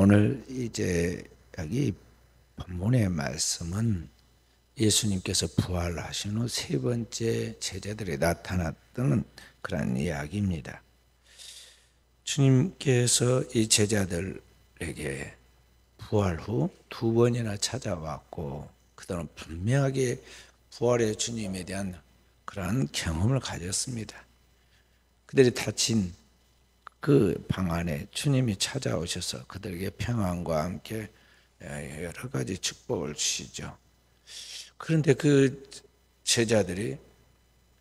오늘 이제 여기 본문의 말씀은 예수님께서 부활하신 후 세 번째 제자들이 나타났던 그런 이야기입니다. 주님께서 이 제자들에게 부활 후 두 번이나 찾아왔고 그들은 분명하게 부활의 주님에 대한 그러한 경험을 가졌습니다. 그들이 다친 그 방 안에 주님이 찾아오셔서 그들에게 평안과 함께 여러 가지 축복을 주시죠. 그런데 그 제자들이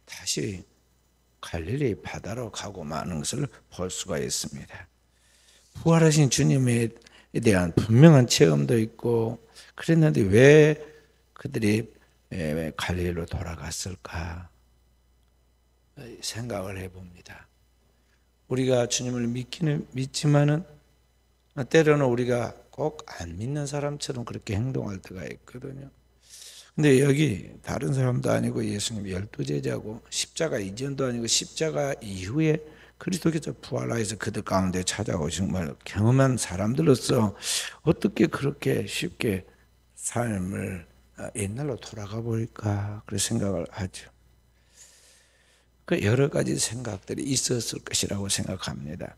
다시 갈릴리 바다로 가고 마는 것을 볼 수가 있습니다. 부활하신 주님에 대한 분명한 체험도 있고 그랬는데 왜 그들이 갈릴리로 돌아갔을까 생각을 해봅니다. 우리가 주님을 믿기는 믿지만은 때로는 우리가 꼭 안 믿는 사람처럼 그렇게 행동할 때가 있거든요. 근데 여기 다른 사람도 아니고 예수님 12제자고 십자가 이전도 아니고 십자가 이후에 그리스도께서 부활하여서 그들 가운데 찾아오신 걸 경험한 사람들로서 어떻게 그렇게 쉽게 삶을 옛날로 돌아가 볼까 그런 생각을 하죠. 그 여러 가지 생각들이 있었을 것이라고 생각합니다.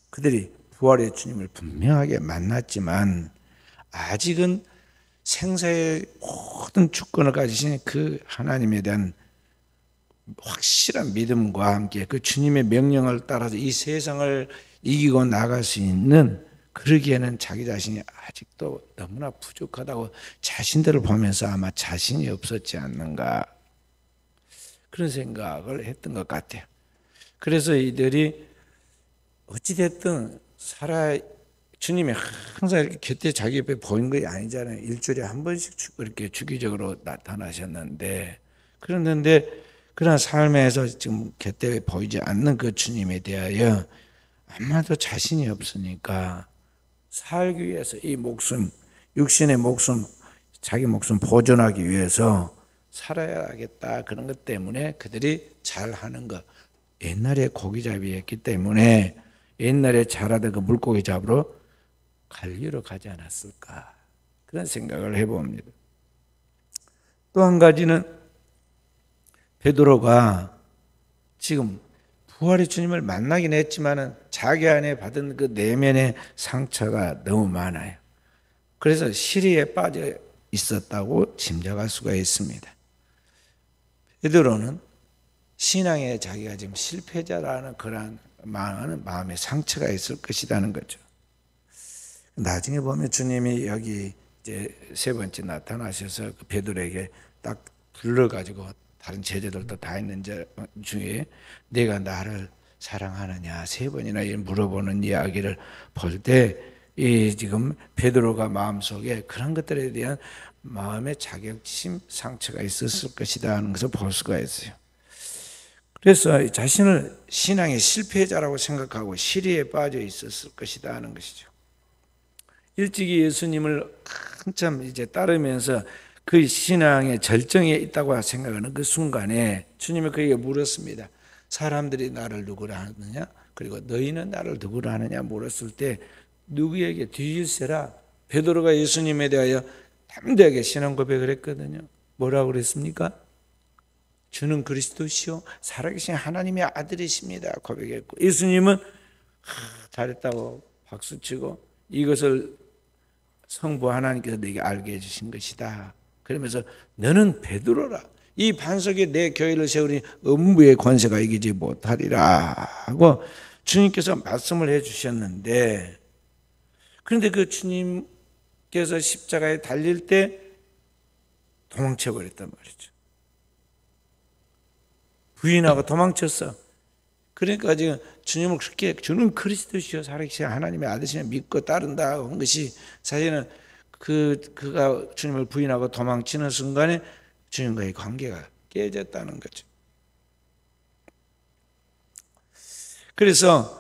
그들이 부활의 주님을 분명하게 만났지만 아직은 생사의 모든 주권을 가지신 그 하나님에 대한 확실한 믿음과 함께 그 주님의 명령을 따라서 이 세상을 이기고 나갈 수 있는 그러기에는 자기 자신이 아직도 너무나 부족하다고 자신들을 보면서 아마 자신이 없었지 않는가 그런 생각을 했던 것 같아요. 그래서 이들이 어찌됐든 주님이 항상 이렇게 곁에 자기 옆에 보이는 게 아니잖아요. 일주일에 한 번씩 이렇게 주기적으로 나타나셨는데 그랬는데 그런 삶에서 지금 곁에 보이지 않는 그 주님에 대하여 아마도 자신이 없으니까 살기 위해서 이 목숨, 육신의 목숨, 자기 목숨 보존하기 위해서 살아야겠다 그런 것 때문에 그들이 잘하는 것 옛날에 고기잡이였기 때문에 옛날에 잘하던 그 물고기 잡으러 갈릴리로 가지 않았을까 그런 생각을 해봅니다. 또 한 가지는 베드로가 지금 부활의 주님을 만나긴 했지만 자기 안에 받은 그 내면의 상처가 너무 많아요. 그래서 시리에 빠져 있었다고 짐작할 수가 있습니다. 베드로는 신앙에 자기가 지금 실패자라는 그런 마음의 상처가 있을 것이라는 거죠. 나중에 보면 주님이 여기 이제 세 번째 나타나셔서 그 베드로에게 딱 불러가지고 다른 제자들도 다 있는 중에 내가 나를 사랑하느냐 세 번이나 물어보는 이야기를 볼 때 이 지금 베드로가 마음속에 그런 것들에 대한 마음의 자격심 상처가 있었을 것이다 하는 것을 볼 수가 있어요. 그래서 자신을 신앙의 실패자라고 생각하고 시리에 빠져 있었을 것이다 하는 것이죠. 일찍이 예수님을 한참 이제 따르면서 그 신앙의 절정에 있다고 생각하는 그 순간에 주님이 그에게 물었습니다. 사람들이 나를 누구라 하느냐? 그리고 너희는 나를 누구라 하느냐? 물었을 때 누구에게 뒤질세라? 베드로가 예수님에 대하여 담대하게 신앙 고백을 했거든요. 뭐라고 그랬습니까? 주는 그리스도시요 살아계신 하나님의 아들이십니다 고백했고 예수님은 잘했다고 박수치고 이것을 성부 하나님께서 내게 알게 해주신 것이다 그러면서 너는 베드로라 이 반석에 내 교회를 세우니 음부의 권세가 이기지 못하리라 하고 주님께서 말씀을 해주셨는데 그런데 그 주님께서 십자가에 달릴 때 도망쳐버렸단 말이죠. 부인하고 도망쳤어. 그러니까 지금 주님을 그렇게 주는 그리스도시요 살아계신 하나님의 아들이시며 믿고 따른다 한 것이 사실은 그가 주님을 부인하고 도망치는 순간에 주님과의 관계가 깨졌다는 거죠. 그래서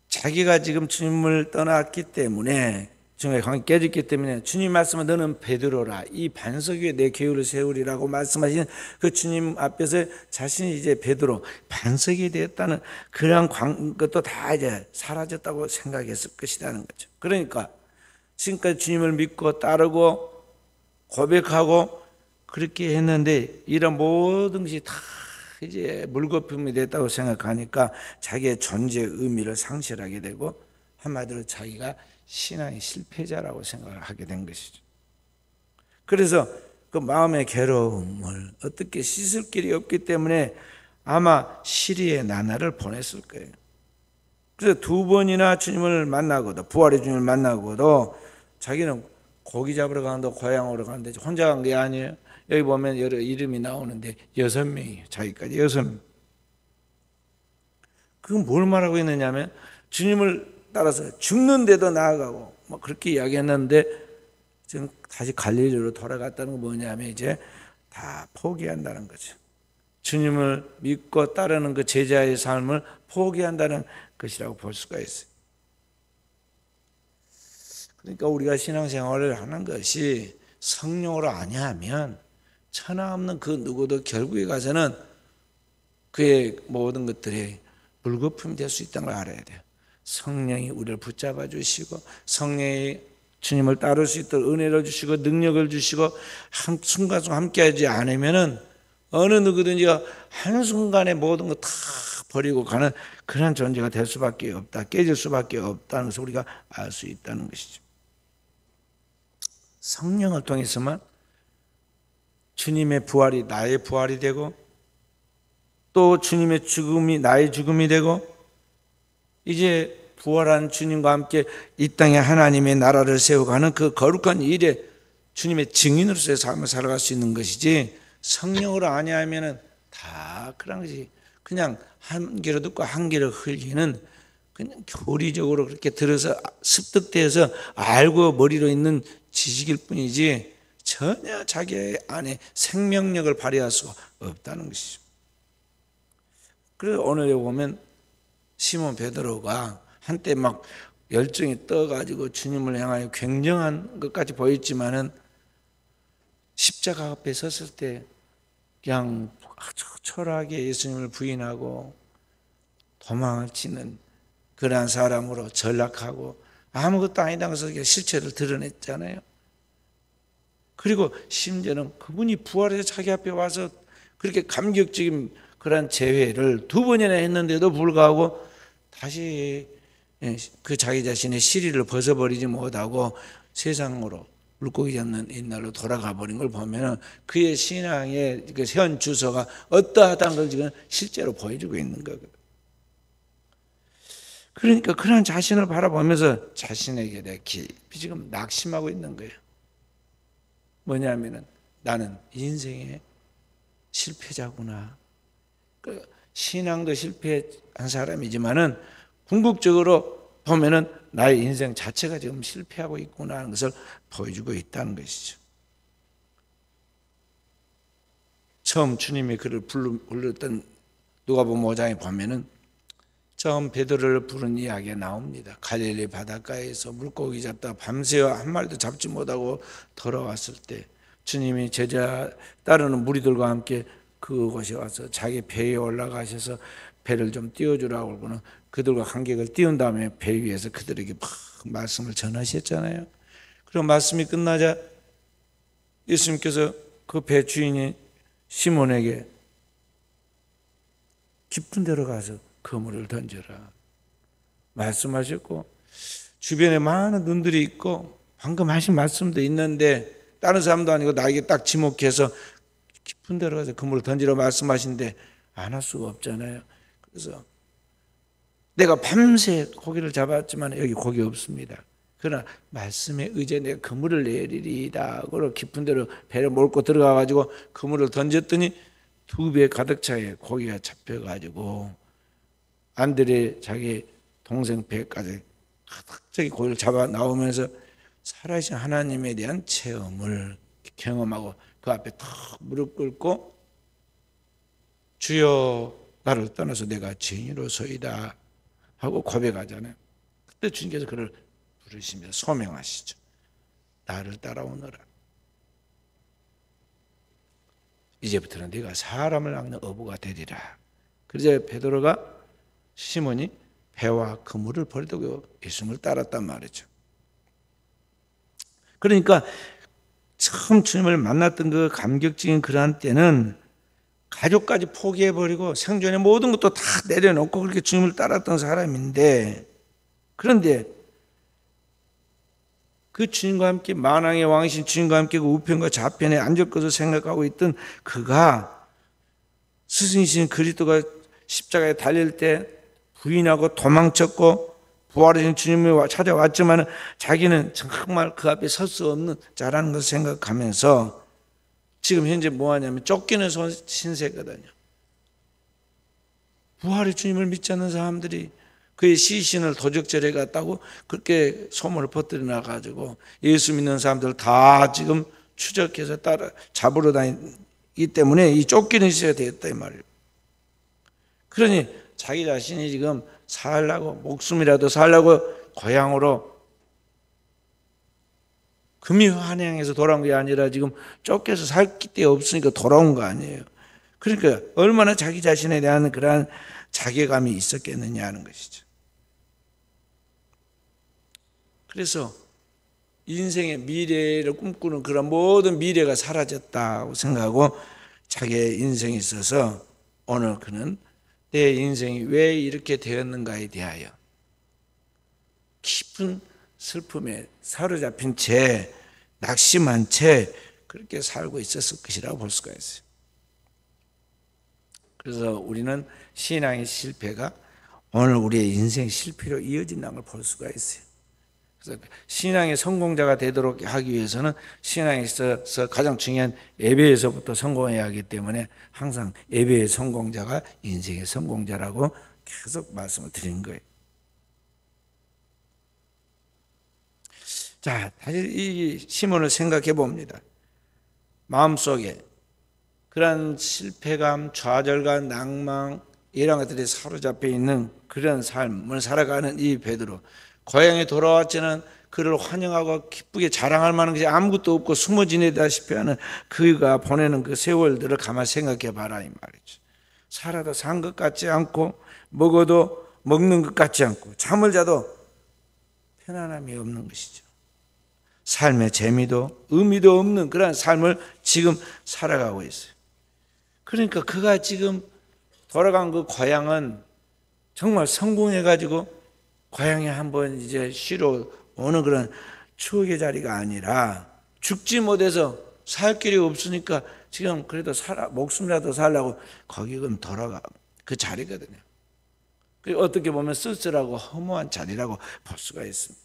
자기가 지금 주님을 떠났기 때문에 중간에 관계 깨졌기 때문에 주님 말씀은 너는 베드로라, 이 반석 위에 내 교회를 세우리라고 말씀하신 그 주님 앞에서 자신이 이제 베드로, 반석이 되었다는 그러한 것도 다 이제 사라졌다고 생각했을 것이라는 거죠. 그러니까 지금까지 주님을 믿고 따르고 고백하고 그렇게 했는데 이런 모든 것이 다 이제 물거품이 됐다고 생각하니까 자기의 존재의 의미를 상실하게 되고, 한마디로 자기가 신앙의 실패자라고 생각을 하게 된 것이죠. 그래서 그 마음의 괴로움을 어떻게 씻을 길이 없기 때문에 아마 시리의 나날을 보냈을 거예요. 그래서 두 번이나 주님을 만나고도, 부활의 주님을 만나고도 자기는 고기 잡으러 가는데 고향으로 가는데 혼자 간 게 아니에요. 여기 보면 여러 이름이 나오는데 6명이에요. 자기까지 6명. 그건 뭘 말하고 있느냐면 주님을 따라서 죽는데도 나아가고 뭐 그렇게 이야기했는데 지금 다시 갈릴리로 돌아갔다는 건 뭐냐면 이제 다 포기한다는 거죠. 주님을 믿고 따르는 그 제자의 삶을 포기한다는 것이라고 볼 수가 있어요. 그러니까 우리가 신앙생활을 하는 것이 성령으로 아니하면 천하 없는 그 누구도 결국에 가서는 그의 모든 것들이 물거품이 될 수 있다는 걸 알아야 돼요. 성령이 우리를 붙잡아 주시고 성령이 주님을 따를 수 있도록 은혜를 주시고 능력을 주시고 한 순간순간 함께하지 않으면은 어느 누구든지가 한순간에 모든 거 다 버리고 가는 그런 존재가 될 수밖에 없다, 깨질 수밖에 없다는 것을 우리가 알 수 있다는 것이죠. 성령을 통해서만 주님의 부활이 나의 부활이 되고 또 주님의 죽음이 나의 죽음이 되고 이제 부활한 주님과 함께 이 땅에 하나님의 나라를 세워가는 그 거룩한 일에 주님의 증인으로서의 삶을 살아갈 수 있는 것이지, 성령으로 아니하면은 다 그런 것이 그냥 한 귀로 듣고 한 귀로 흘리는 그냥 교리적으로 그렇게 들어서 습득되어서 알고 머리로 있는 지식일 뿐이지 전혀 자기 안에 생명력을 발휘할 수가 없다는 것이죠. 그래서 오늘 보면 시몬 베드로가 한때 막 열정이 떠가지고 주님을 향하여 굉장한 것까지 보였지만은 십자가 앞에 섰을 때 그냥 아주 초라하게 예수님을 부인하고 도망을 치는 그러한 사람으로 전락하고 아무것도 아니다고 해서 실체를 드러냈잖아요. 그리고 심지어는 그분이 부활해서 자기 앞에 와서 그렇게 감격적인 그런 재회를 두 번이나 했는데도 불구하고 다시 그 자기 자신의 시리를 벗어버리지 못하고 세상으로 물고기 잡는 옛날로 돌아가 버린 걸 보면 그의 신앙의 그 현 주소가 어떠하다는 걸 지금 실제로 보여주고 있는 거거든요. 그러니까 그런 자신을 바라보면서 자신에게 내가 깊이 지금 낙심하고 있는 거예요. 뭐냐면은 나는 인생의 실패자구나. 신앙도 실패한 사람이지만은 궁극적으로 보면은 나의 인생 자체가 지금 실패하고 있구나 하는 것을 보여주고 있다는 것이죠. 처음 주님이 그를 불렀던 누가복음 5장에 보면은 처음 베드로를 부른 이야기가 나옵니다. 갈릴리 바닷가에서 물고기 잡다 밤새워 한 마리도 잡지 못하고 돌아왔을 때 주님이 제자 따르는 무리들과 함께 그곳에 와서 자기 배에 올라가셔서 배를 좀 띄워주라고 그러고는 그들과 관객을 띄운 다음에 배 위에서 그들에게 막 말씀을 전하셨잖아요. 그리고 말씀이 끝나자 예수님께서 그 배 주인이 시몬에게 깊은 데로 가서 그물을 던져라 말씀하셨고, 주변에 많은 눈들이 있고 방금 하신 말씀도 있는데 다른 사람도 아니고 나에게 딱 지목해서 깊은 데로 가서 그물을 던지라 말씀하신데 안 할 수가 없잖아요. 그래서 내가 밤새 고기를 잡았지만 여기 고기 없습니다. 그러나 말씀에 의지해 내가 그물을 내리리이다. 그리고 깊은 데로 배를 몰고 들어가가지고 그물을 던졌더니 2배 가득 차에 고기가 잡혀가지고 안드레 자기 동생 배까지 가득 고기를 잡아 나오면서 살아계신 하나님에 대한 체험을 경험하고 그 앞에 탁 무릎 꿇고 주여 나를 떠나서 내가 죄인으로서이다 하고 고백하잖아요. 그때 주님께서 그를 부르시며 소명하시죠. 나를 따라오너라. 이제부터는 네가 사람을 낚는 어부가 되리라. 그래서 베드로가 시몬이 배와 그물을 버리고 예수님을 따랐단 말이죠. 그러니까 처음 주님을 만났던 그 감격적인 그러한 때는 가족까지 포기해버리고 생존의 모든 것도 다 내려놓고 그렇게 주님을 따랐던 사람인데, 그런데 그 주님과 함께 만왕의 왕이신 주님과 함께 그 우편과 좌편에 앉을 것을 생각하고 있던 그가 스승이신 그리스도가 십자가에 달릴 때 부인하고 도망쳤고 부활하신 주님이 찾아왔지만 자기는 정말 그 앞에 설 수 없는 자라는 것을 생각하면서 지금 현재 뭐하냐면 쫓기는 신세거든요. 부활의 주님을 믿지 않는 사람들이 그의 시신을 도적질해 갔다고 그렇게 소문을 퍼뜨려 놔가지고 예수 믿는 사람들 다 지금 추적해서 따라 잡으러 다니기 때문에 이 쫓기는 시대가 되었다 이 말이에요. 그러니 자기 자신이 지금 살라고 목숨이라도 살라고 고향으로 금이 환영해서 돌아온 게 아니라 지금 쫓겨서 살 데 없으니까 돌아온 거 아니에요. 그러니까 얼마나 자기 자신에 대한 그러한 자괴감이 있었겠느냐 하는 것이죠. 그래서 인생의 미래를 꿈꾸는 그런 모든 미래가 사라졌다고 생각하고 자기의 인생에 있어서 오늘 그는 내 인생이 왜 이렇게 되었는가에 대하여 깊은 슬픔에 사로잡힌 채 낙심한 채 그렇게 살고 있었을 것이라고 볼 수가 있어요. 그래서 우리는 신앙의 실패가 오늘 우리의 인생 실패로 이어진다는 걸 볼 수가 있어요. 그래서 신앙의 성공자가 되도록 하기 위해서는 신앙에 있어서 가장 중요한 예배에서부터 성공해야 하기 때문에 항상 예배의 성공자가 인생의 성공자라고 계속 말씀을 드린 거예요. 자, 다시 이 시몬을 생각해 봅니다. 마음속에 그런 실패감, 좌절감, 낭망 이런 것들이 사로잡혀 있는 그런 삶을 살아가는 이 베드로, 고향에 돌아왔지는 그를 환영하고 기쁘게 자랑할 만한 것이 아무것도 없고 숨어 지내다시피 하는 그가 보내는 그 세월들을 가만히 생각해 봐라 이 말이죠. 살아도 산 것 같지 않고 먹어도 먹는 것 같지 않고 잠을 자도 편안함이 없는 것이죠. 삶의 재미도 의미도 없는 그런 삶을 지금 살아가고 있어요. 그러니까 그가 지금 돌아간 그 고향은 정말 성공해가지고 고향에 한번 이제 쉬러 오는 그런 추억의 자리가 아니라 죽지 못해서 살 길이 없으니까 지금 그래도 목숨이라도 살라고 거기 그럼 돌아가 그 자리거든요. 어떻게 보면 쓸쓸하고 허무한 자리라고 볼 수가 있습니다.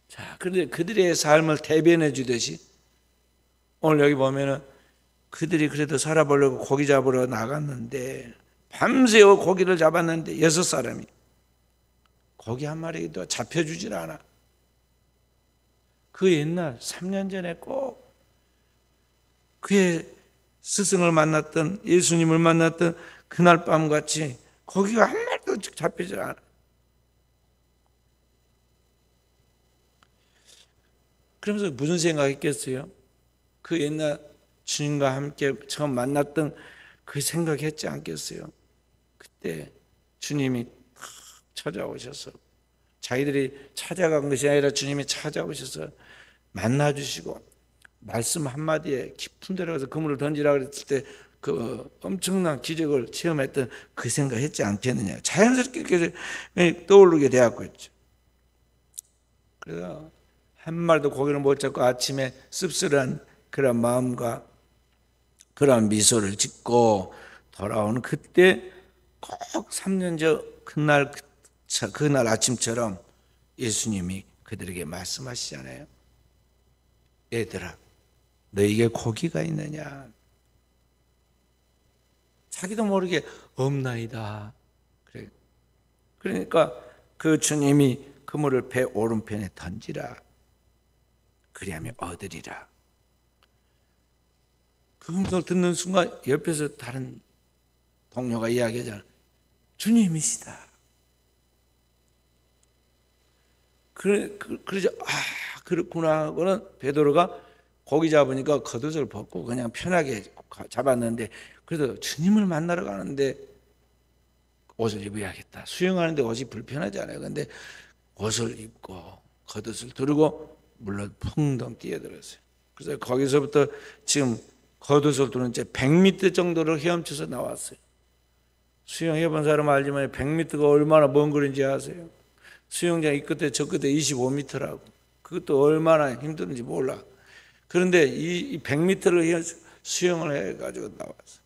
자, 그런데 그들의 삶을 대변해 주듯이 오늘 여기 보면은 그들이 그래도 살아보려고 고기 잡으러 나갔는데 밤새워 고기를 잡았는데 6사람이 고기 한 마리도 잡혀주질 않아. 그 옛날 3년 전에 꼭 그의 스승을 만났던 예수님을 만났던 그날 밤같이 고기가 한 마리도 잡히질 않아. 그러면서 무슨 생각했겠어요? 그 옛날 주님과 함께 처음 만났던 그 생각했지 않겠어요? 그때 주님이 찾아오셔서 자기들이 찾아간 것이 아니라 주님이 찾아오셔서 만나주시고 말씀 한마디에 깊은 데로 가서 그물을 던지라 그랬을 때 그 엄청난 기적을 체험했던 그 생각했지 않겠느냐. 자연스럽게 떠오르게 되었고 있죠. 그래서 한 마리도 고기를 못 잡고 아침에 씁쓸한 그런 마음과 그런 미소를 짓고 돌아오는 그때 꼭 3년 전 그날 아침처럼 예수님이 그들에게 말씀하시잖아요. 얘들아, 너에게 고기가 있느냐? 자기도 모르게 없나이다. 그래. 그러니까 그 주님이 그물을 배 오른편에 던지라. 그리하면 얻으리라. 그 음성을 듣는 순간 옆에서 다른 동료가 이야기하잖아. 주님이시다. 그러죠. 그렇구나 하고는 베드로가 고기 잡으니까 겉옷을 벗고 그냥 편하게 잡았는데, 그래도 주님을 만나러 가는데 옷을 입어야겠다. 수영하는데 옷이 불편하잖아요. 근데 옷을 입고 겉옷을 두르고 물로 풍덩 뛰어들었어요. 그래서 거기서부터 지금 겉옷을 두른 채 100m 정도를 헤엄쳐서 나왔어요. 수영해본 사람 알지만 100m가 얼마나 먼 거리인지 아세요? 수영장 이 끝에 저 끝에 25m라고. 그것도 얼마나 힘든지 몰라. 그런데 이 100m를 수영을 해가지고 나왔어요.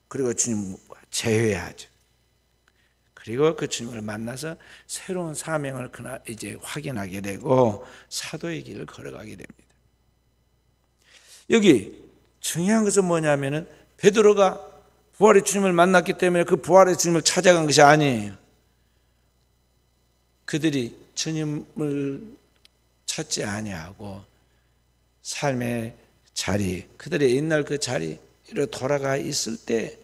그리고 주님과 재회하죠. 그리고 그 주님을 만나서 새로운 사명을 그날 이제 확인하게 되고 사도의 길을 걸어가게 됩니다. 여기 중요한 것은 뭐냐면은 베드로가 부활의 주님을 만났기 때문에 그 부활의 주님을 찾아간 것이 아니에요. 그들이 주님을 찾지 아니하고 삶의 자리, 그들의 옛날 그 자리로 돌아가 있을 때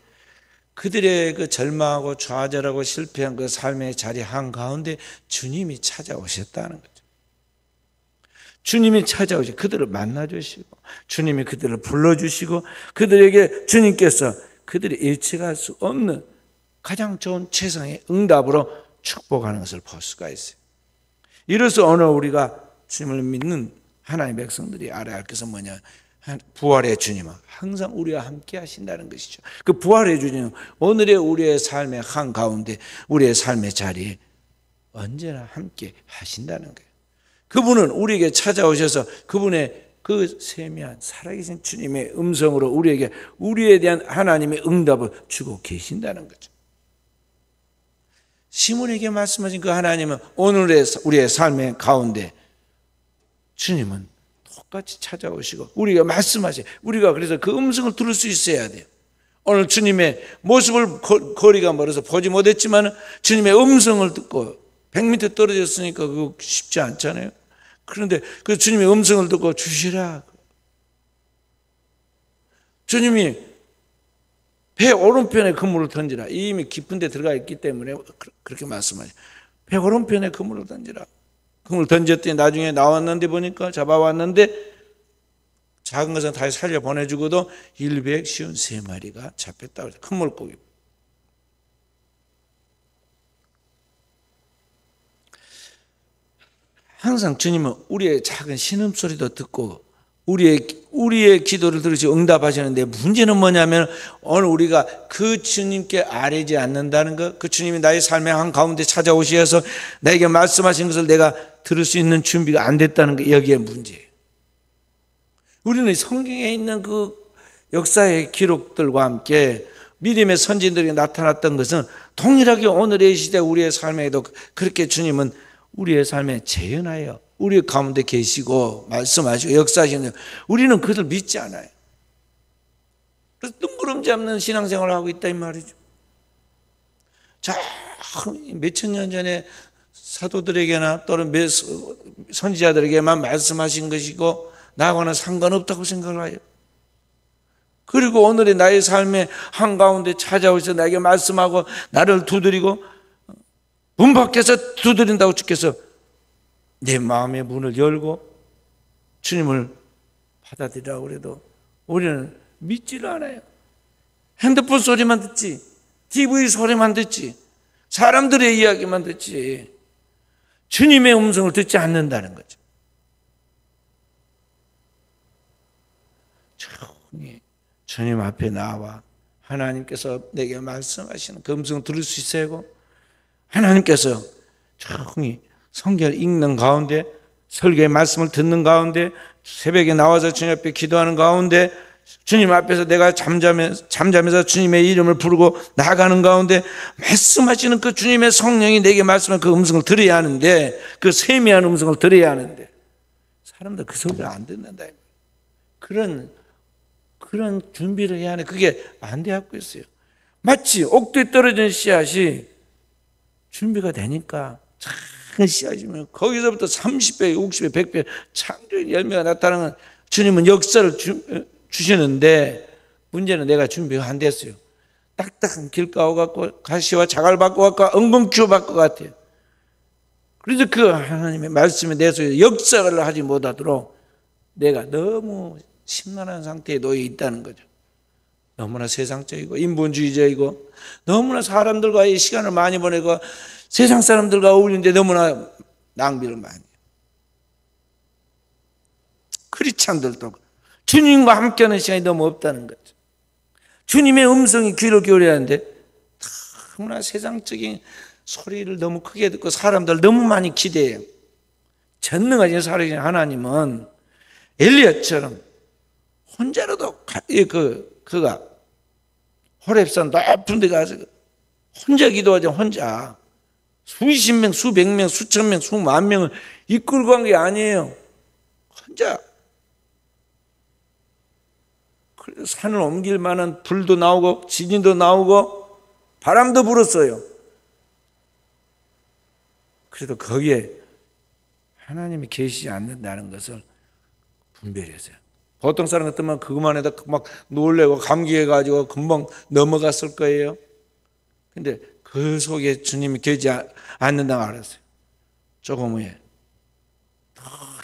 그들의 그 절망하고 좌절하고 실패한 그 삶의 자리 한가운데 주님이 찾아오셨다는 거죠. 주님이 찾아오시고 그들을 만나주시고 주님이 그들을 불러주시고 그들에게 주님께서 그들이 예측할 수 없는 가장 좋은 최상의 응답으로 축복하는 것을 볼 수가 있어요. 이로써 오늘 우리가 주님을 믿는 하나님의 백성들이 알아야 할 것은 뭐냐? 부활의 주님은 항상 우리와 함께 하신다는 것이죠. 그 부활의 주님은 오늘의 우리의 삶의 한가운데 우리의 삶의 자리에 언제나 함께 하신다는 거예요. 그분은 우리에게 찾아오셔서 그분의 그 세미한 살아계신 주님의 음성으로 우리에게 우리에 대한 하나님의 응답을 주고 계신다는 거죠. 시몬에게 말씀하신 그 하나님은 오늘의 우리의 삶의 가운데 주님은 똑같이 찾아오시고 우리가 말씀하세요. 우리가 그래서 그 음성을 들을 수 있어야 돼요. 오늘 주님의 모습을 거리가 멀어서 보지 못했지만 주님의 음성을 듣고 100m 떨어졌으니까 그거 쉽지 않잖아요. 그런데 그 주님의 음성을 듣고 주시라. 주님이 배 오른편에 그물을 던지라. 이미 깊은 데 들어가 있기 때문에 그렇게 말씀하죠. 배 오른편에 그물을 던지라. 그물 던졌더니 나중에 나왔는데 보니까 잡아왔는데 작은 것은 다시 살려 보내주고도 153마리가 잡혔다고 해서 큰 물고기. 항상 주님은 우리의 작은 신음소리도 듣고 우리의 기도를 들으시고 응답하시는데 문제는 뭐냐면 오늘 우리가 그 주님께 아뢰지 않는다는 것, 그 주님이 나의 삶의 한가운데 찾아오셔서 나에게 말씀하신 것을 내가 들을 수 있는 준비가 안 됐다는 게 여기에 문제예요. 우리는 성경에 있는 그 역사의 기록들과 함께 믿음의 선진들이 나타났던 것은 동일하게 오늘의 시대 우리의 삶에도 그렇게 주님은 우리의 삶에 재현하여 우리 가운데 계시고 말씀하시고 역사하시는 우리는 그들 믿지 않아요. 그래서 뜬구름 잡는 신앙생활을 하고 있다 이 말이죠. 자, 몇천 년 전에 사도들에게나 또는 선지자들에게만 말씀하신 것이고 나하고는 상관없다고 생각을 해요. 그리고 오늘의 나의 삶의 한가운데 찾아오셔서 나에게 말씀하고 나를 두드리고 문 밖에서 두드린다고 주께서 내 마음의 문을 열고 주님을 받아들이라고 그래도 우리는 믿지를 않아요. 핸드폰 소리만 듣지, TV 소리만 듣지, 사람들의 이야기만 듣지 주님의 음성을 듣지 않는다는 거죠. 조용히 주님 앞에 나와 하나님께서 내게 말씀하시는 그 음성을 들을 수 있어야 하고 하나님께서 조용히 성경을 읽는 가운데 설교의 말씀을 듣는 가운데 새벽에 나와서 주님 앞에 기도하는 가운데 주님 앞에서 내가 잠잠해서 주님의 이름을 부르고 나아가는 가운데 말씀하시는 그 주님의 성령이 내게 말씀하는 그 음성을 들어야 하는데 그 세미한 음성을 들어야 하는데 사람들 그 소리를 안 듣는다. 그런 준비를 해야 하는데 그게 안 되고 있어요. 마치 옥토에 떨어진 씨앗이 준비가 되니까 작은 씨앗이면 거기서부터 30배, 60배, 100배 창조의 열매가 나타나는 주님은 역사를 주시는데 문제는 내가 준비가 안 됐어요. 딱딱한 길가오 같고 가시와 자갈 받고 같고 엉겅퀴 받고 같아요. 그래서 그 하나님의 말씀에 대해서 역사를 하지 못하도록 내가 너무 심란한 상태에 놓여 있다는 거죠. 너무나 세상적이고 인본주의적이고 너무나 사람들과의 시간을 많이 보내고 세상 사람들과 어울리는데 너무나 낭비를 많이 해요. 크리스찬들도 주님과 함께하는 시간이 너무 없다는 거죠. 주님의 음성이 귀를 기울여야 하는데 너무나 세상적인 소리를 너무 크게 듣고 사람들 너무 많이 기대해요. 전능하신 살아계신 하나님은 엘리야처럼 혼자라도 그가 호렙산 높은 데 가서 혼자 기도하지. 혼자 수십 명, 수백 명, 수천 명, 수만 명을 이끌고 간 게 아니에요. 혼자. 그래서 산을 옮길 만한 불도 나오고 지진도 나오고 바람도 불었어요. 그래도 거기에 하나님이 계시지 않는다는 것을 분별했어요. 보통 사람 같으면 그것만 해도 막 놀래고 감기해가지고 금방 넘어갔을 거예요. 근데 그 속에 주님이 계시지 않는다고 알았어요. 조금 후에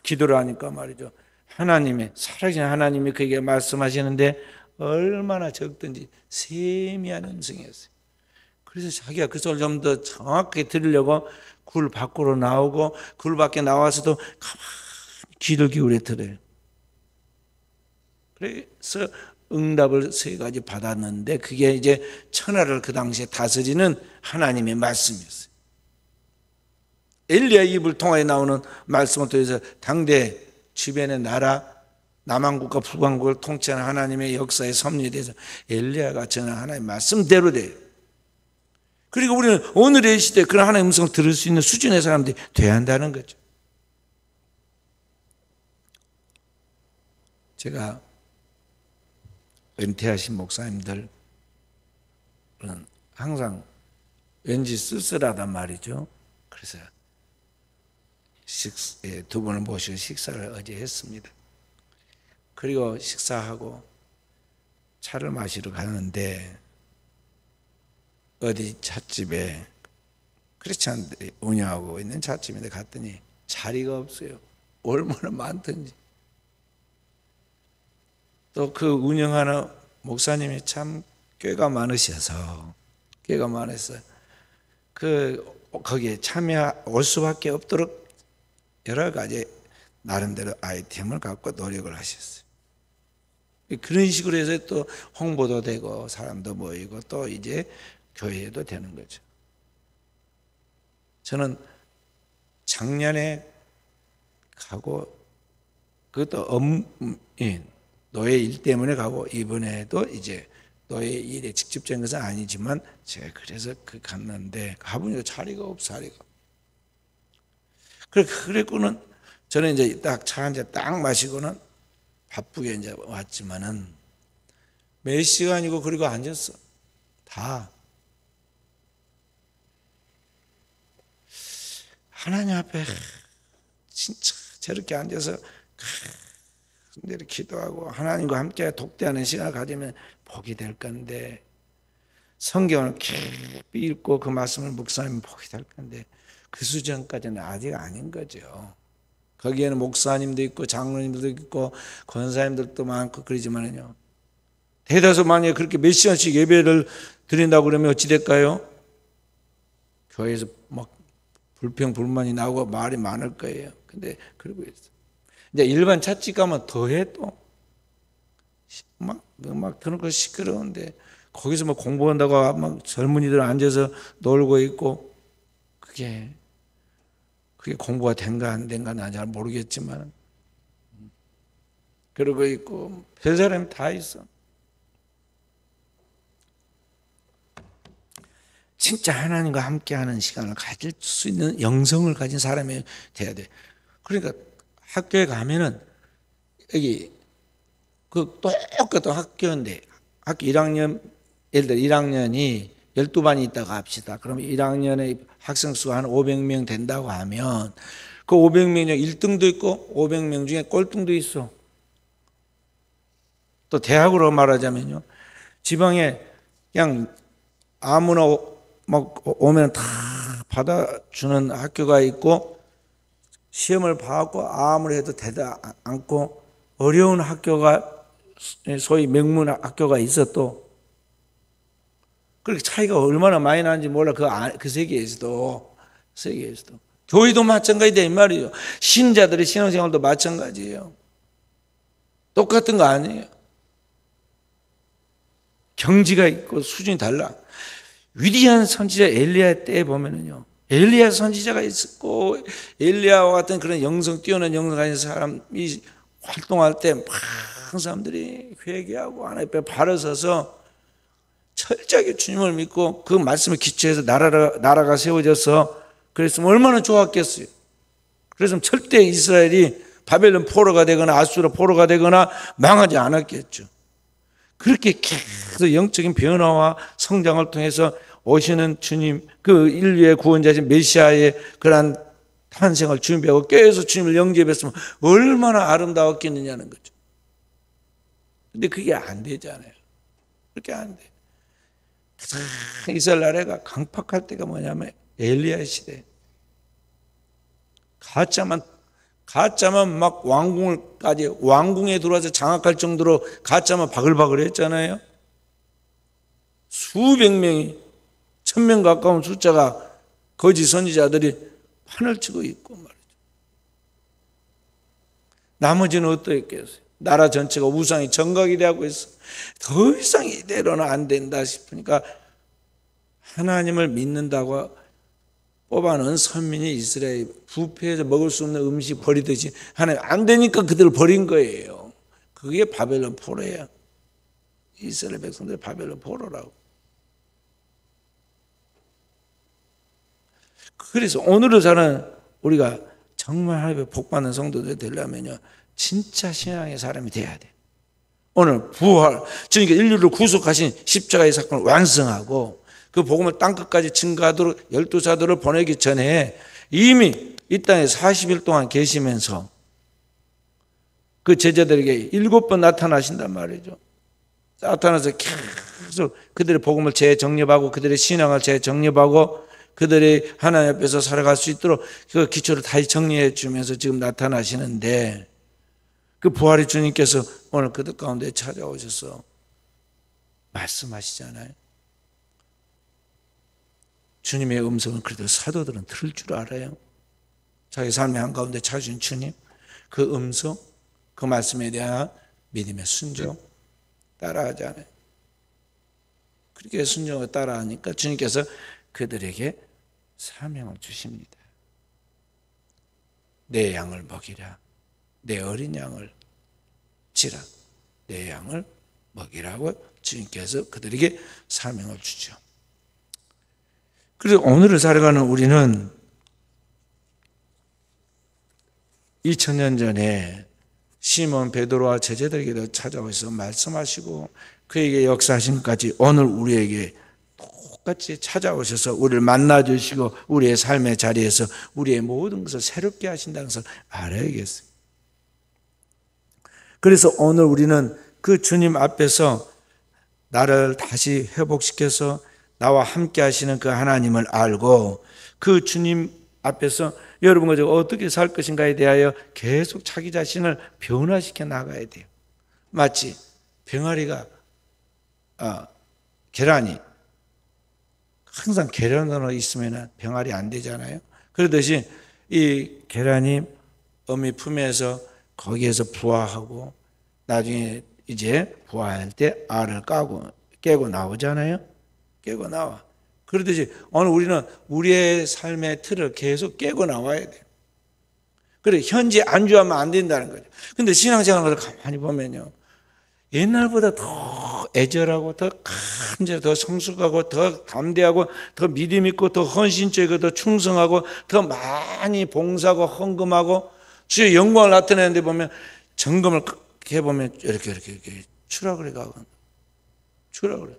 기도를 하니까 말이죠. 하나님의 살아계신 하나님이 그에게 말씀하시는데 얼마나 적든지 세미한 음성이었어요. 그래서 자기가 그 소리를 좀 더 정확하게 들으려고 굴 밖으로 나오고 굴 밖에 나와서도 가만히 귀를 기울여 들어요. 그래서 응답을 3가지 받았는데 그게 이제 천하를 그 당시에 다스리는 하나님의 말씀이었어요. 엘리야 입을 통하여 나오는 말씀을 통해서 당대 주변의 나라 남한국과 북한국을 통치하는 하나님의 역사의 섭리에 대해서 엘리야가 전한 하나님의 말씀대로 돼요. 그리고 우리는 오늘의 시대에 그런 하나님의 음성을 들을 수 있는 수준의 사람들이 돼야 한다는 거죠. 제가 은퇴하신 목사님들은 항상 왠지 쓸쓸하단 말이죠. 그래서 두 분을 모시고 식사를 어제 했습니다. 그리고 식사하고 차를 마시러 가는데 어디 찻집에 크리스찬들이 운영하고 있는 찻집인데 갔더니 자리가 없어요. 얼마나 많든지. 또 그 운영하는 목사님이 참 꾀가 많으셔서 거기에 참여할 수밖에 없도록 여러 가지 나름대로 아이템을 갖고 노력을 하셨어요. 그런 식으로 해서 또 홍보도 되고 사람도 모이고 또 이제 교회도 되는 거죠. 저는 작년에 가고 그것도 노예 일 때문에 가고 이번에도 이제 노예 일에 직접적인 것은 아니지만 제가 그래서 갔는데 가보니까 자리가 없어. 그랬고는 저는 이제 딱 차 한 잔 딱 마시고는 바쁘게 이제 왔지만은 몇 시간이고 그리고 앉았어. 다 하나님 앞에 진짜 저렇게 앉아서 이렇게 기도하고 하나님과 함께 독대하는 시간을 가지면 복이 될 건데 성경을 깊이 읽고 그 말씀을 묵상하면 복이 될 건데 그 수준까지는 아직 아닌 거죠. 거기에는 목사님도 있고 장로님들도 있고 권사님들도 많고 그러지만은요. 대다수 만약에 그렇게 몇 시간씩 예배를 드린다고 그러면 어찌 될까요? 교회에서 막 불평불만이 나오고 말이 많을 거예요. 근데 그러고 있어. 이제 일반 찻집 가면 더해 또. 막 그런 거 시끄러운데 거기서 막 공부한다고 막 젊은이들 앉아서 놀고 있고 그게 공부가 된가 안 된가 난 잘 모르겠지만 그러고 있고 별 사람이 다 있어. 진짜 하나님과 함께하는 시간을 가질 수 있는 영성을 가진 사람이 돼야 돼. 그러니까 학교에 가면은 여기 그 똑같은 학교인데 학교 1학년 예를 들어 1학년이 12반이 있다고 합시다. 그러면 1학년에 학생 수가 한 500명 된다고 하면 그 500명 중에 1등도 있고 500명 중에 꼴등도 있어. 또 대학으로 말하자면요. 지방에 그냥 아무나 막 오면 다 받아주는 학교가 있고 시험을 봐갖고 아무리 해도 되지 않고 어려운 학교가 소위 명문 학교가 있어도 그렇게 차이가 얼마나 많이 나는지 몰라. 그 세계에서도 교회도 마찬가지다 이 말이에요. 신자들의 신앙생활도 마찬가지예요. 똑같은 거 아니에요. 경지가 있고 수준이 달라. 위대한 선지자 엘리야 때에 보면은요, 엘리야 선지자가 있었고 엘리야와 같은 그런 영성 뛰어난 영성 가진 사람이 활동할 때 많은 사람들이 회개하고 하나님 앞에 바로 서서 철저하게 주님을 믿고 그 말씀을 기초해서 나라가 세워져서 그랬으면 얼마나 좋았겠어요. 그래서 절대 이스라엘이 바벨론 포로가 되거나 아수르 포로가 되거나 망하지 않았겠죠. 그렇게 계속 영적인 변화와 성장을 통해서 오시는 주님, 그 인류의 구원자신 메시아의 그러한 탄생을 준비하고 계속 주님을 영접했으면 얼마나 아름다웠겠느냐는 거죠. 근데 그게 안 되잖아요. 그렇게 안 돼. 이스라엘 나라가 강팍할 때가 뭐냐면 엘리야 시대. 가짜만 막 왕궁에 들어와서 장악할 정도로 가짜만 바글바글 했잖아요. 수백 명이 1000명 가까운 숫자가 거짓 선지자들이 판을 치고 있고 말이죠. 나머지는 어떠했겠어요? 나라 전체가 우상이 정각이 되고 있어. 더 이상 이대로는 안 된다 싶으니까 하나님을 믿는다고 뽑아놓은 선민이 이스라엘 부패해서 먹을 수 없는 음식 버리듯이 하나님 안 되니까 그들을 버린 거예요. 그게 바벨론 포로예요. 이스라엘 백성들 바벨론 포로라고. 그래서 오늘을 사는 우리가 정말 하나님의 복받는 성도들이 되려면요, 진짜 신앙의 사람이 돼야 돼. 오늘 부활, 그러니까 인류를 구속하신 십자가의 사건을 완성하고 그 복음을 땅끝까지 증가하도록 12사도를 보내기 전에 이미 이 땅에 40일 동안 계시면서 그 제자들에게 7번 나타나신단 말이죠. 나타나서 계속 그들의 복음을 재정립하고 그들의 신앙을 재정립하고 그들이 하나님 앞에서 살아갈 수 있도록 그 기초를 다시 정리해 주면서 지금 나타나시는데, 그 부활의 주님께서 오늘 그들 가운데 찾아오셔서 말씀하시잖아요. 주님의 음성을 그래도 사도들은 들을 줄 알아요. 자기 삶의 한가운데 찾으신 주님, 그 음성, 그 말씀에 대한 믿음의 순종 따라하잖아요. 그렇게 순종을 따라하니까 주님께서 그들에게 사명을 주십니다. 내 양을 먹이라. 내 어린 양을 치라. 내 양을 먹이라고 주님께서 그들에게 사명을 주죠. 그래서 오늘을 살아가는 우리는 2000년 전에 시몬 베드로와 제자들에게도 찾아오셔서 말씀하시고 그에게 역사하신 것까지 오늘 우리에게 똑같이 찾아오셔서 우리를 만나주시고 우리의 삶의 자리에서 우리의 모든 것을 새롭게 하신다는 것을 알아야겠어요. 그래서 오늘 우리는 그 주님 앞에서 나를 다시 회복시켜서 나와 함께 하시는 그 하나님을 알고 그 주님 앞에서 여러분과 제가 어떻게 살 것인가에 대하여 계속 자기 자신을 변화시켜 나가야 돼요. 마치 병아리가 계란이 항상 계란으로 있으면 병아리 안 되잖아요. 그러듯이 이 계란이 어미 품에서 거기에서 부화하고 나중에 이제 부화할 때 알을 깨고 나오잖아요. 깨고 나와. 그러듯이 오늘 우리는 우리의 삶의 틀을 계속 깨고 나와야 돼요. 그래, 현재 안주하면 안 된다는 거죠. 근데 신앙생활을 가만히 보면요, 옛날보다 더 애절하고 더 간절하고 더 성숙하고 더 담대하고 더 믿음 있고 더 헌신적이고 더 충성하고 더 많이 봉사하고 헌금하고 주의 영광을 나타내는데 보면 점검을 해보면 이렇게 추락을 해가고 추락을 해.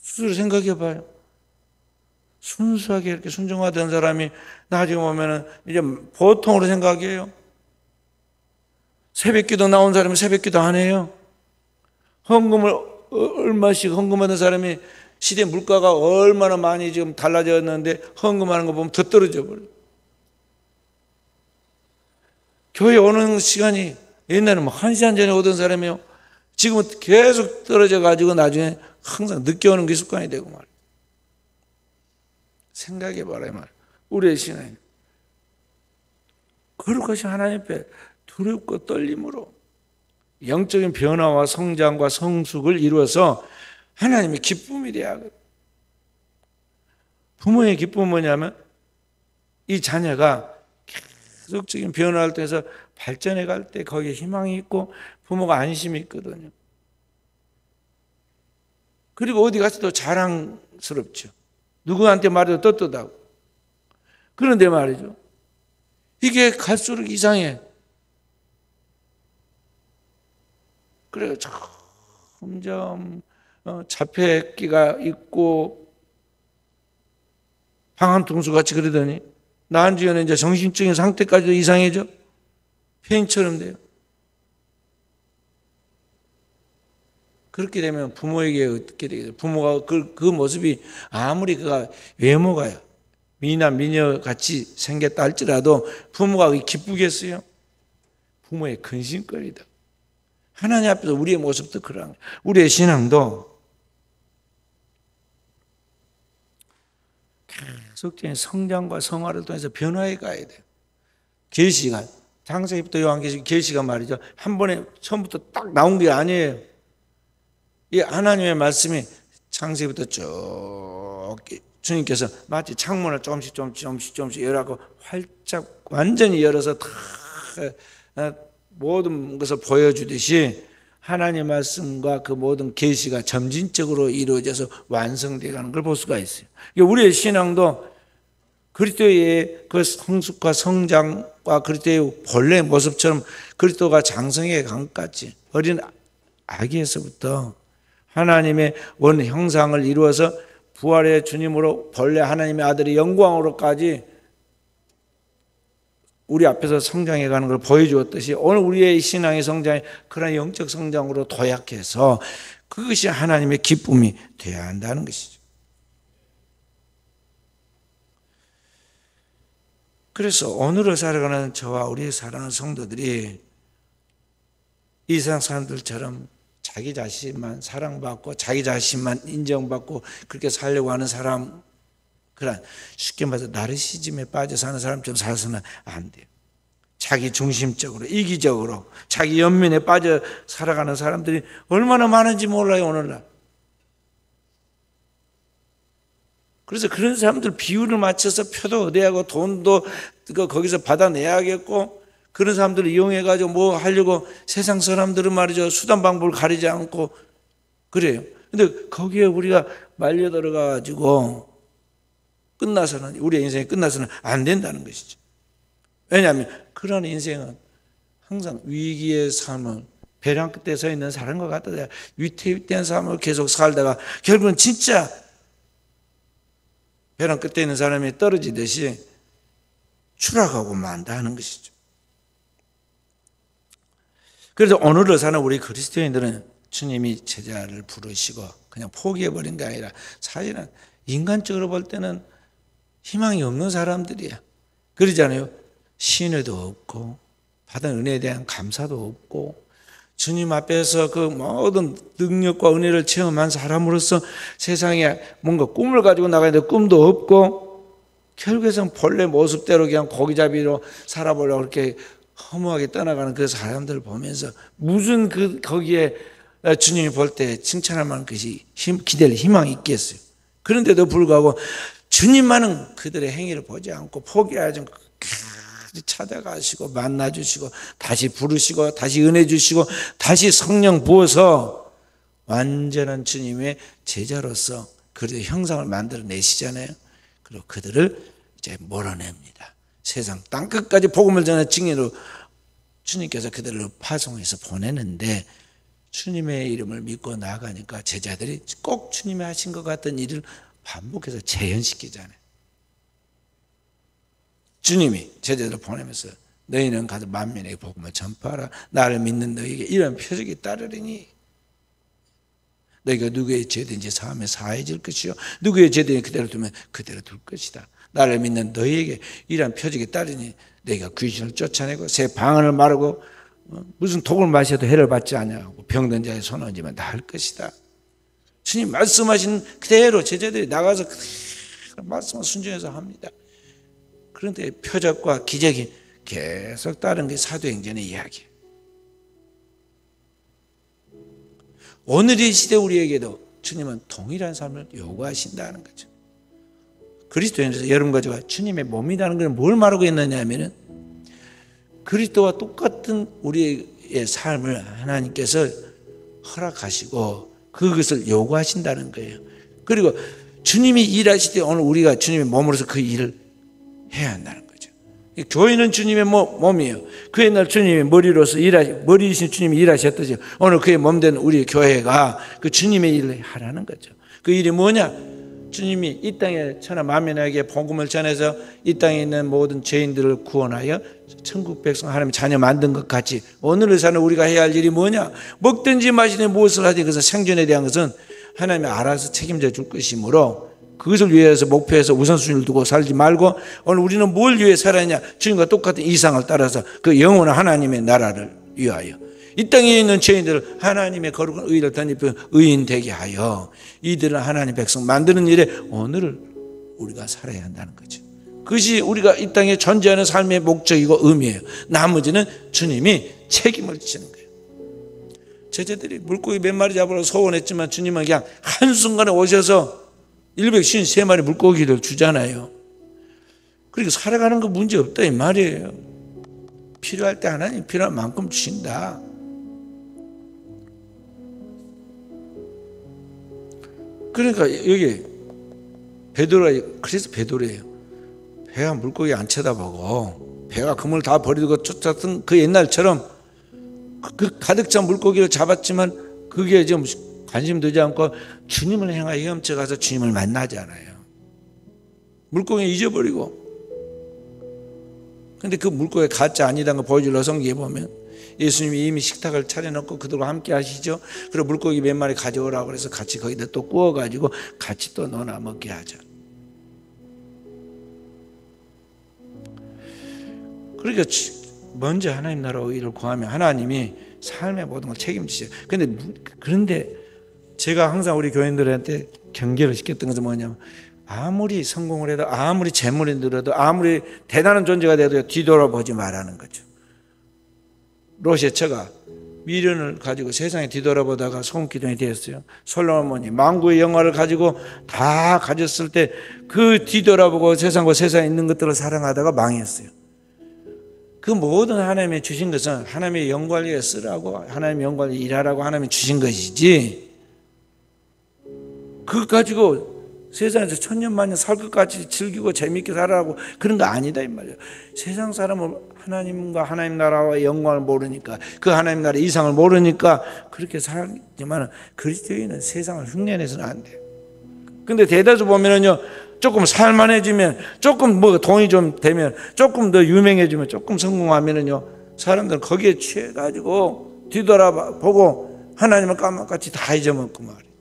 스스로 생각해봐요. 순수하게 이렇게 순종하던 사람이 나중에 보면은 이제 보통으로 생각해요. 새벽기도 나온 사람이 새벽기도 안 해요. 헌금을 얼마씩 헌금하던 사람이 시대 물가가 얼마나 많이 지금 달라졌는데 헌금하는 거 보면 더 떨어져 버려요. 교회 오는 시간이 옛날에는 뭐 1시간 전에 오던 사람이요, 지금은 계속 떨어져 가지고 나중에 항상 늦게 오는 게 습관이 되고 말이에요. 생각해봐라 이 말. 우리의 신앙이 거룩하신 하나님 앞에 두렵고 떨림으로 영적인 변화와 성장과 성숙을 이루어서 하나님의 기쁨이 돼야 하거든요. 부모의 기쁨은 뭐냐면 이 자녀가 계속적인 변화를 통해서 발전해 갈 때 거기에 희망이 있고 부모가 안심이 있거든요. 그리고 어디 가서도 자랑스럽죠. 누구한테 말해도 떳떳하고. 그런데 말이죠, 이게 갈수록 이상해. 그래요. 점점 자폐기가 있고 방한통수같이 그러더니 나중에는 이제 정신적인 상태까지도 이상해져. 폐인처럼 돼요. 그렇게 되면 부모에게 어떻게 되겠어요? 부모가 그 모습이 아무리 그가 외모가 미나 미녀 같이 생겼다 할지라도 부모가 기쁘겠어요? 부모의 근심거리다. 하나님 앞에서 우리의 모습도 그러한 거예요. 우리의 신앙도 계속적인 성장과 성화를 통해서 변화해 가야 돼요. 계시가 창세기부터 요한계시록 계시가 말이죠, 한 번에 처음부터 딱 나온 게 아니에요. 이 하나님의 말씀이 창세기부터 쭉 주님께서 마치 창문을 조금씩 열어갖고 활짝 완전히 열어서 다 모든 것을 보여주듯이 하나님의 말씀과 그 모든 계시가 점진적으로 이루어져서 완성되어 가는 걸 볼 수가 있어요. 우리의 신앙도 그리스도의 그 성숙과 성장과 그리스도의 본래의 모습처럼 그리스도가 장성해 간 것같이 어린 아기에서부터 하나님의 원 형상을 이루어서 부활의 주님으로 본래 하나님의 아들의 영광으로까지 우리 앞에서 성장해 가는 걸 보여주었듯이 오늘 우리의 신앙의 성장이 그런 영적 성장으로 도약해서 그것이 하나님의 기쁨이 되어야 한다는 것이죠. 그래서 오늘을 살아가는 저와 우리의 사랑하는 성도들이 이 세상 사람들처럼 자기 자신만 사랑받고 자기 자신만 인정받고 그렇게 살려고 하는 사람, 그런 쉽게 말해서 나르시즘에 빠져 사는 사람처럼 살아서는 안 돼요. 자기 중심적으로 이기적으로 자기 연민에 빠져 살아가는 사람들이 얼마나 많은지 몰라요 오늘날. 그래서 그런 사람들 비율을 맞춰서 표도 얻어야하고 돈도 거기서 받아내야겠고, 그런 사람들을 이용해가지고 뭐 하려고 세상 사람들은 말이죠, 수단 방법을 가리지 않고 그래요. 근데 거기에 우리가 말려 들어가가지고 끝나서는, 우리의 인생이 끝나서는 안 된다는 것이죠. 왜냐하면 그런 인생은 항상 위기의 삶을 벼랑 끝에 서 있는 사람과 같다. 위태위태한 삶을 계속 살다가 결국은 진짜 벼랑 끝에 있는 사람이 떨어지듯이 추락하고 만다 하는 것이죠. 그래서 오늘을 사는 우리 그리스도인들은 주님이 제자를 부르시고 그냥 포기해버린 게 아니라 사실은 인간적으로 볼 때는 희망이 없는 사람들이야. 그러잖아요. 신뢰도 없고 받은 은혜에 대한 감사도 없고 주님 앞에서 그 모든 능력과 은혜를 체험한 사람으로서 세상에 뭔가 꿈을 가지고 나가는데 꿈도 없고 결국에는 본래 모습대로 그냥 고기잡이로 살아보려고 그렇게 허무하게 떠나가는 그 사람들을 보면서 무슨 거기에 주님이 볼 때 칭찬할 만한 것이 기댈 희망이 있겠어요. 그런데도 불구하고 주님만은 그들의 행위를 보지 않고 포기하지 않고 찾아가시고 만나주시고 다시 부르시고 다시 은혜 주시고 다시 성령 부어서 완전한 주님의 제자로서 그들의 형상을 만들어내시잖아요. 그리고 그들을 이제 몰아냅니다. 세상 땅끝까지 복음을 전하는 증인으로 주님께서 그들을 파송해서 보내는데 주님의 이름을 믿고 나아가니까 제자들이 꼭 주님이 하신 것 같은 일을 반복해서 재현시키잖아요. 주님이 제자들을 보내면서 너희는 가서 만민에게 복음을 전파하라. 나를 믿는 너희에게 이런 표적이 따르리니 너희가 누구의 죄든지 사하면 사해질 것이요 누구의 죄든지 그대로 두면 그대로 둘 것이다. 나를 믿는 너희에게 이러한 표적이 따르니 너희가 귀신을 쫓아내고 새 방언을 말하고 무슨 독을 마셔도 해를 받지 아니하고 병든 자의 손 얹으면 나을 것이다. 주님 말씀하신 그대로 제자들이 나가서 말씀을 순종해서 합니다. 그런데 표적과 기적이 계속 따른 게 사도행전의 이야기예요. 오늘 이 시대 우리에게도 주님은 동일한 삶을 요구하신다는 거죠. 그리스도인에서 여러분과 저와 주님의 몸이라는 걸 뭘 말하고 있느냐 하면은 그리스도와 똑같은 우리의 삶을 하나님께서 허락하시고 그것을 요구하신다는 거예요. 그리고 주님이 일하실 때 오늘 우리가 주님의 몸으로서 그 일을 해야 한다는 거죠. 교회는 주님의 몸이에요. 그 옛날 주님의 머리로서 머리이신 주님이 일하셨듯이 오늘 그의 몸된 우리 교회가 그 주님의 일을 하라는 거죠. 그 일이 뭐냐? 주님이 이 땅에 천하 만민에게 복음을 전해서 이 땅에 있는 모든 죄인들을 구원하여 천국 백성 하나님의 자녀 만든 것 같이 오늘을 사는 우리가 해야 할 일이 뭐냐? 먹든지 마시든지 무엇을 하든지 그것은 생존에 대한 것은 하나님이 알아서 책임져 줄 것이므로 그것을 위해서 목표해서 우선순위를 두고 살지 말고 오늘 우리는 뭘 위해 살았냐? 주님과 똑같은 이상을 따라서 그 영원한 하나님의 나라를 위하여 이 땅에 있는 죄인들을 하나님의 거룩한 의를 덧입혀 의인 되게 하여 이들은 하나님 백성 만드는 일에 오늘을 우리가 살아야 한다는 거죠. 그것이 우리가 이 땅에 존재하는 삶의 목적이고 의미예요. 나머지는 주님이 책임을 지는 거예요. 제자들이 물고기 몇 마리 잡으러 소원했지만 주님은 그냥 한순간에 오셔서 153마리 물고기를 주잖아요. 그러니까 살아가는 거 문제 없다 이 말이에요. 필요할 때 하나님 필요한 만큼 주신다. 그러니까 여기 그래서 베드로예요. 배가 물고기 안 쳐다보고 배가 그물 다 버리고 쫓았던 그 옛날처럼 그 가득 찬 물고기를 잡았지만 그게 좀 관심 두지 않고 주님을 향하여 헤엄쳐가서 주님을 만나잖아요. 물고기 잊어버리고. 근데 그 물고기 가짜 아니다는 거 보여주려 성경에 보면 예수님이 이미 식탁을 차려놓고 그들과 함께 하시죠. 그리고 물고기 몇 마리 가져오라고 그래서 같이 거기다 또 구워가지고 같이 또 넣어놔 먹게 하죠. 그러니까 먼저 하나님 나라와 의를 구하면 하나님이 삶의 모든 걸 책임지셔요. 그런데 제가 항상 우리 교인들한테 경계를 시켰던 것은 뭐냐면 아무리 성공을 해도 아무리 재물이 늘어도 아무리 대단한 존재가 돼도 뒤돌아보지 말라는 거죠. 롯의 처가 미련을 가지고 세상에 뒤돌아보다가 소금기둥이 되었어요. 솔로몬이 만구의 영화를 가지고 다 가졌을 때 그 뒤돌아보고 세상과 세상에 있는 것들을 사랑하다가 망했어요. 그 모든 하나님이 주신 것은 하나님의 영광을 위해 쓰라고 하나님의 영광을 일하라고 하나님이 주신 것이지 그것 가지고 세상에서 천년만년 살 것까지 즐기고 재미있게 살아라고 그런 거 아니다 이 말이에요. 세상 사람은 하나님과 하나님 나라와 영광을 모르니까 그 하나님 나라의 이상을 모르니까 그렇게 살지만 그리스도인은 세상을 흉내내서는 안 돼요. 근데 대다수 보면은요 조금 살만해지면 조금 뭐 돈이 좀 되면 조금 더 유명해지면 조금 성공하면은요 사람들은 거기에 취해가지고 뒤돌아보고 하나님을 까맣같이 다 잊어먹고 말이에요.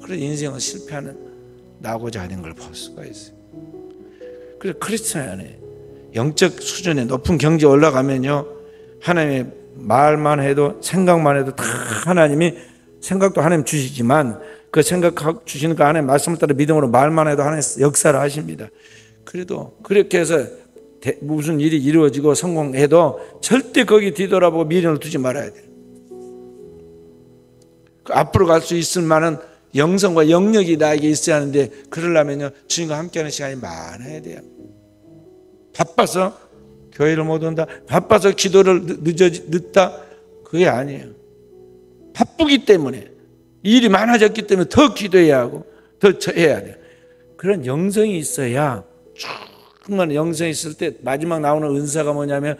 그래서 인생은 실패하는 나고자 하는 걸 볼 수가 있어요. 그래서 크리스찬 안에 영적 수준의 높은 경지에 올라가면요 하나님의 말만 해도 생각만 해도 다 하나님이 생각도 하나님 주시지만 그 생각 주시는 그 안에 말씀을 따라 믿음으로 말만 해도 하나님 역사를 하십니다. 그래도 그렇게 해서 무슨 일이 이루어지고 성공해도 절대 거기 뒤돌아보고 미련을 두지 말아야 돼요. 앞으로 갈 수 있을 만한 영성과 영역이 나에게 있어야 하는데 그러려면요 주님과 함께하는 시간이 많아야 돼요. 바빠서 교회를 못 온다, 바빠서 기도를 늦다, 그게 아니에요. 바쁘기 때문에 일이 많아졌기 때문에 더 기도해야 하고 더 해야 돼요. 그런 영성이 있어야 충분한 영성이 있을 때 마지막 나오는 은사가 뭐냐면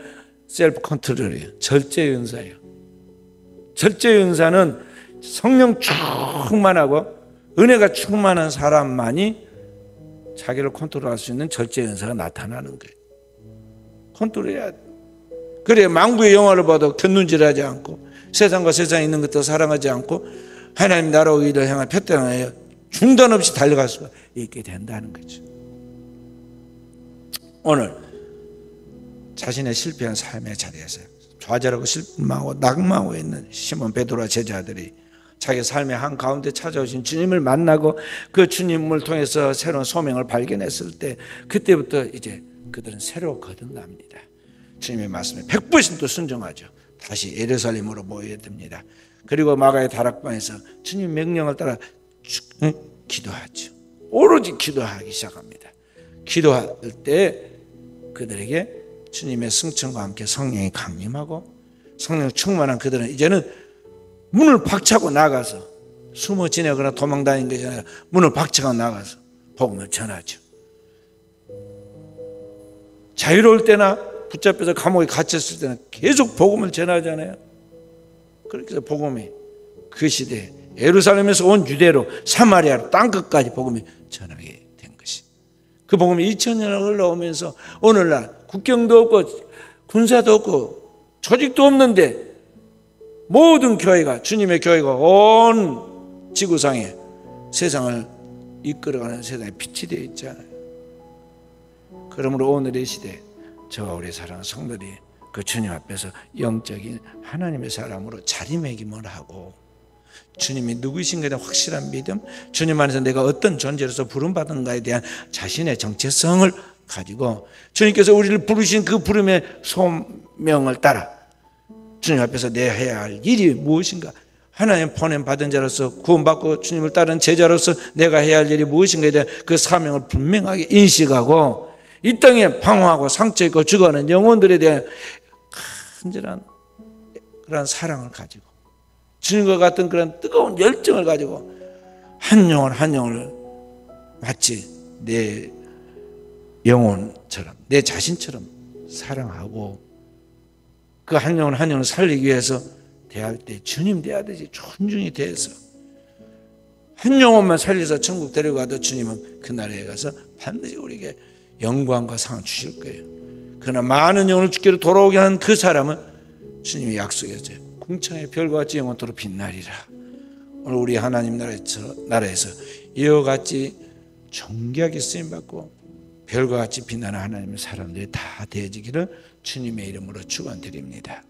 셀프 컨트롤이에요. 절제 은사예요. 절제 은사는 성령 충만하고 은혜가 충만한 사람만이 자기를 컨트롤할 수 있는 절제 은사가 나타나는 거예요. 컨트롤해야 돼. 그래 만구의 영화를 봐도 곁눈질하지 않고 세상과 세상에 있는 것도 사랑하지 않고 하나님 나라 일을 향한 표대하여 중단 없이 달려갈 수가 있게 된다는 거죠. 오늘 자신의 실패한 삶의 자리에서 좌절하고 실망하고 낙망하고 있는 시몬 베드로와 제자들이 자기 삶의 한가운데 찾아오신 주님을 만나고 그 주님을 통해서 새로운 소명을 발견했을 때 그때부터 이제 그들은 새로 거듭납니다. 주님의 말씀에 100% 순종하죠. 다시 예루살렘으로 모여야 됩니다. 그리고 마가의 다락방에서 주님 명령을 따라 기도하죠. 오로지 기도하기 시작합니다. 기도할 때 그들에게 주님의 승천과 함께 성령이 강림하고 성령 충만한 그들은 이제는 문을 박차고 나가서 숨어 지내거나 도망다니는 것이 아니라 문을 박차고 나가서 복음을 전하죠. 자유로울 때나 붙잡혀서 감옥에 갇혔을 때는 계속 복음을 전하잖아요. 그렇게 해서 복음이 그 시대에 예루살렘에서 온 유대로 사마리아로 땅끝까지 복음이 전하게 된 것이, 그 복음이 2000년을 흘러오면서 오늘날 국경도 없고 군사도 없고 조직도 없는데 모든 교회가, 주님의 교회가 온 지구상에 세상을 이끌어가는 세상에 빛이 되어 있잖아요. 그러므로 오늘의 시대에 저와 우리 사랑하는 성도들이 그 주님 앞에서 영적인 하나님의 사람으로 자리매김을 하고 주님이 누구이신가에 대한 확실한 믿음, 주님 안에서 내가 어떤 존재로서 부름받은가에 대한 자신의 정체성을 가지고 주님께서 우리를 부르신 그 부름의 소명을 따라 주님 앞에서 내가 해야 할 일이 무엇인가, 하나님 보냄받은 자로서 구원받고 주님을 따르는 제자로서 내가 해야 할 일이 무엇인가에 대한 그 사명을 분명하게 인식하고 이 땅에 방황하고 상처 있고 죽어가는 영혼들에 대한 간절한 그런 사랑을 가지고 주님과 같은 그런 뜨거운 열정을 가지고 한 영혼 한 영혼을 마치 내 영혼처럼 내 자신처럼 사랑하고 그 한 영혼 한 영혼을 살리기 위해서 대할 때 주님 대하듯이 존중이 대해서 한 영혼만 살려서 천국 데려가도 주님은 그 나라에 가서 반드시 우리에게 영광과 상을 주실 거예요. 그러나 많은 영혼을 주께로 돌아오게 하는 그 사람은 주님이 약속했어요. 궁창의 별과 같이 영원토록 빛나리라. 오늘 우리 하나님 나라에서 이와 같이 존귀하게 쓰임받고 별과 같이 빛나는 하나님의 사람들이 다 되어지기를 주님의 이름으로 축원드립니다.